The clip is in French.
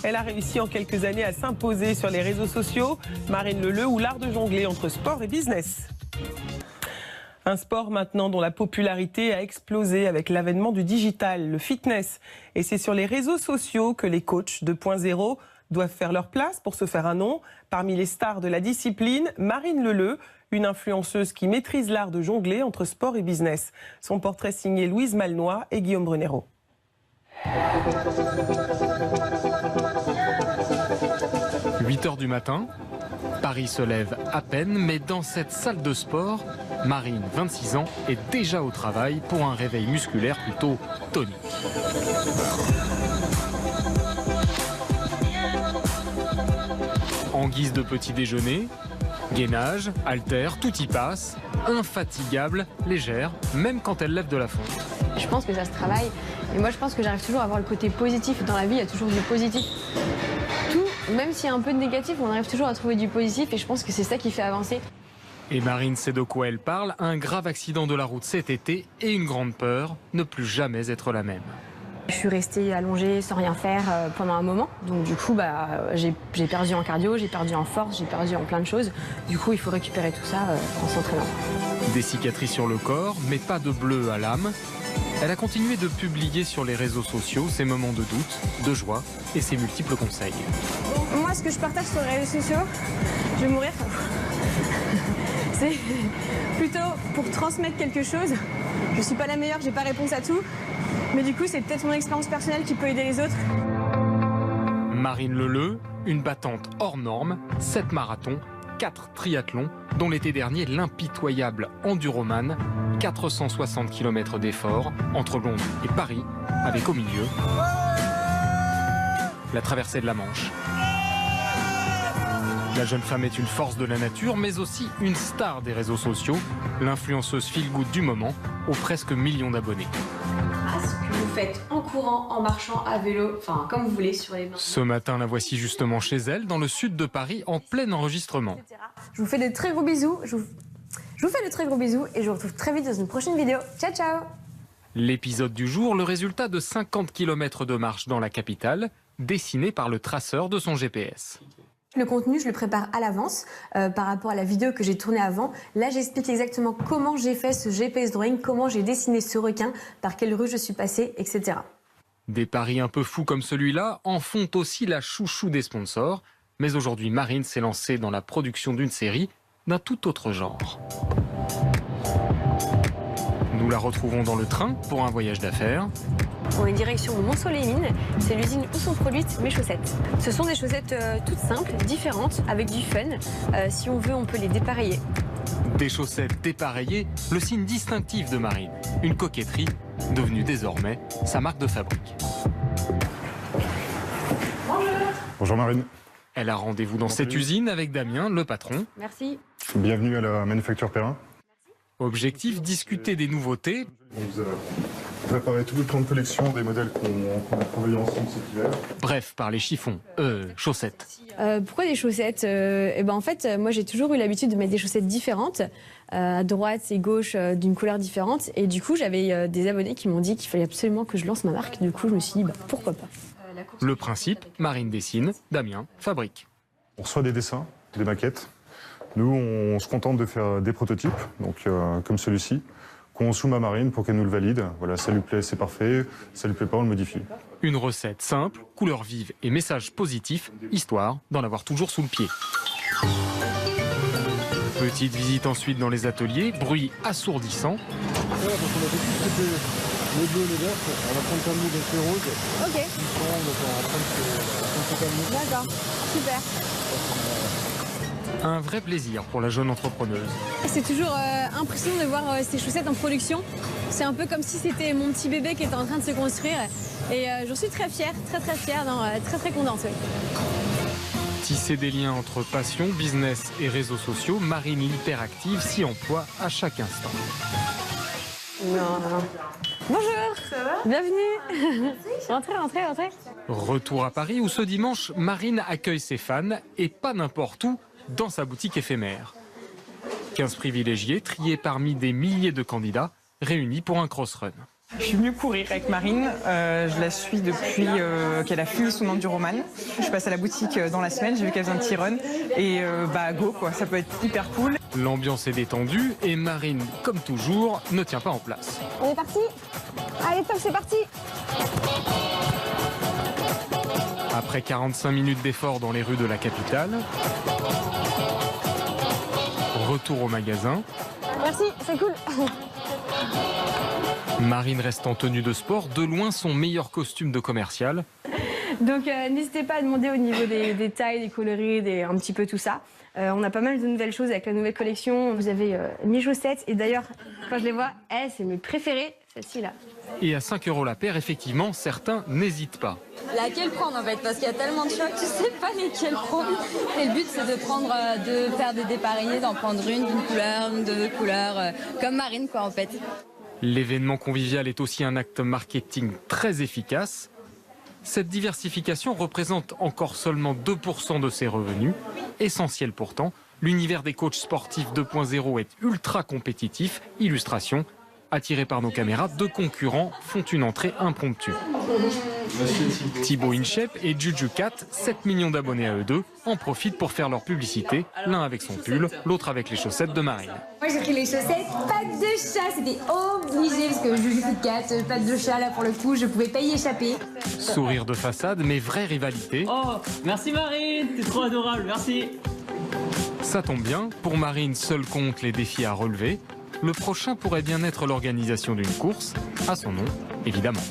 Elle a réussi en quelques années à s'imposer sur les réseaux sociaux. Marine Leleu ou l'art de jongler entre sport et business. Un sport maintenant dont la popularité a explosé avec l'avènement du digital, le fitness. Et c'est sur les réseaux sociaux que les coachs 2.0 doivent faire leur place pour se faire un nom. Parmi les stars de la discipline, Marine Leleu, une influenceuse qui maîtrise l'art de jongler entre sport et business. Son portrait signé Louise Malnois et Guillaume Brunero. 8 h du matin, Paris se lève à peine, mais dans cette salle de sport, Marine, 26 ans, est déjà au travail pour un réveil musculaire plutôt tonique. En guise de petit déjeuner, gainage, haltère, tout y passe, infatigable, légère, même quand elle lève de la fonte. Je pense que ça se travaille. Et moi, je pense que j'arrive toujours à avoir le côté positif. Dans la vie, il y a toujours du positif. Tout, même s'il y a un peu de négatif, on arrive toujours à trouver du positif. Et je pense que c'est ça qui fait avancer. Et Marine sait de quoi elle parle. Un grave accident de la route cet été et une grande peur, ne plus jamais être la même. Je suis restée allongée sans rien faire pendant un moment. Donc du coup, j'ai perdu en cardio, j'ai perdu en force, j'ai perdu en plein de choses. Du coup, il faut récupérer tout ça en s'entraînant. Des cicatrices sur le corps, mais pas de bleu à l'âme. Elle a continué de publier sur les réseaux sociaux ses moments de doute, de joie et ses multiples conseils. Moi, ce que je partage sur les réseaux sociaux, je vais mourir. C'est plutôt pour transmettre quelque chose. Je suis pas la meilleure, j'ai pas réponse à tout. Mais du coup, c'est peut-être mon expérience personnelle qui peut aider les autres. Marine Leleu, une battante hors norme, 7 marathons, 4 triathlons, dont l'été dernier l'impitoyable Enduroman, 460 km d'efforts entre Londres et Paris, avec au milieu la traversée de la Manche. La jeune femme est une force de la nature, mais aussi une star des réseaux sociaux, l'influenceuse feel-good du moment, aux presque millions d'abonnés. Ce que vous faites en courant, en marchant, à vélo, enfin comme vous voulez sur les mains. Ce matin, la voici justement chez elle, dans le sud de Paris, en plein enregistrement. Je vous fais de très gros bisous. Je vous fais de très gros bisous et je vous retrouve très vite dans une prochaine vidéo. Ciao, ciao! L'épisode du jour, le résultat de 50 km de marche dans la capitale, dessiné par le traceur de son GPS. Le contenu, je le prépare à l'avance par rapport à la vidéo que j'ai tournée avant. Là, j'explique exactement comment j'ai fait ce GPS drawing, comment j'ai dessiné ce requin, par quelle rue je suis passée, etc. Des paris un peu fous comme celui-là en font aussi la chouchou des sponsors. Mais aujourd'hui, Marine s'est lancée dans la production d'une série d'un tout autre genre. Nous la retrouvons dans le train pour un voyage d'affaires. On est direction de Mont-Soleil-Mines, c'est l'usine où sont produites mes chaussettes. Ce sont des chaussettes toutes simples, différentes, avec du fun. Si on veut, on peut les dépareiller. Des chaussettes dépareillées, le signe distinctif de Marine. Une coquetterie devenue désormais sa marque de fabrique. Bonjour. Bonjour Marine. Elle a rendez-vous dans cette usine avec Damien, le patron. Merci. Bienvenue à la Manufacture Perrin. Objectif, discuter des nouveautés. On vous a préparé tout le plan de collection des modèles qu'on a travaillé ensemble cet hiver. Bref, par les chiffons, chaussettes. Pourquoi des chaussettes En fait, moi j'ai toujours eu l'habitude de mettre des chaussettes différentes, à droite et gauche d'une couleur différente. Et du coup, j'avais des abonnés qui m'ont dit qu'il fallait absolument que je lance ma marque. Du coup, je me suis dit, pourquoi pas. Le principe, Marine dessine, Damien fabrique. On reçoit des dessins, des maquettes. Nous, on se contente de faire des prototypes, donc comme celui-ci, qu'on soumet à Marine pour qu'elle nous le valide. Voilà, ça lui plaît, c'est parfait. Ça lui plaît pas, on le modifie. Une recette simple, couleurs vives et messages positifs, histoire d'en avoir toujours sous le pied. Petite visite ensuite dans les ateliers, bruit assourdissant. Les bleus, les verts, on va prendre comme nous des feux roses. Ok. D'accord, super. Un vrai plaisir pour la jeune entrepreneuse. C'est toujours impressionnant de voir ces chaussettes en production. C'est un peu comme si c'était mon petit bébé qui était en train de se construire. Et j'en suis très fière, très fière, très contente. Oui. Tisser des liens entre passion, business et réseaux sociaux, Marine l'hyperactive s'y emploie à chaque instant. Non. Bonjour, ça va? Bienvenue. Rentrez. Retour à Paris où ce dimanche, Marine accueille ses fans et pas n'importe où, dans sa boutique éphémère. 15 privilégiés triés parmi des milliers de candidats réunis pour un cross-run. Je suis venue courir avec Marine, je la suis depuis qu'elle a fini son enduroman. Je passe à la boutique dans la semaine, j'ai vu qu'elle faisait un petit run et go quoi, ça peut être hyper cool. L'ambiance est détendue et Marine, comme toujours, ne tient pas en place. On est parti? Allez, top, c'est parti! Après 45 minutes d'effort dans les rues de la capitale, retour au magasin. Merci, c'est cool. Marine reste en tenue de sport, de loin son meilleur costume de commercial. Donc n'hésitez pas à demander au niveau des tailles, des coloris, un petit peu tout ça. On a pas mal de nouvelles choses avec la nouvelle collection. Vous avez mes chaussettes et d'ailleurs, quand je les vois, c'est mes préférées, celle-ci là. Et à 5 € la paire, effectivement, certains n'hésitent pas. Laquelle prendre en fait, parce qu'il y a tellement de choix que tu sais pas lesquelles prendre. Et le but c'est de faire des dépareillés, d'en prendre une d'une couleur, une de deux couleurs, comme Marine quoi en fait. L'événement convivial est aussi un acte marketing très efficace. Cette diversification représente encore seulement 2% de ses revenus. Essentiel pourtant, l'univers des coachs sportifs 2.0 est ultra compétitif. Illustration, attirés par nos caméras, 2 concurrents font une entrée impromptue. Thibaut InShape et Juju Cat, 7 millions d'abonnés à eux deux, en profitent pour faire leur publicité, l'un avec son pull, l'autre avec les chaussettes de Marine. Moi j'ai pris les chaussettes, pattes de chat, c'était obligé parce que Juju Cat, pattes de chat là pour le coup, je pouvais pas y échapper. Sourire de façade, mais vraie rivalité. Oh, merci Marine, t'es trop adorable, merci. Ça tombe bien, pour Marine, seul compte les défis à relever. Le prochain pourrait bien être l'organisation d'une course, à son nom, évidemment.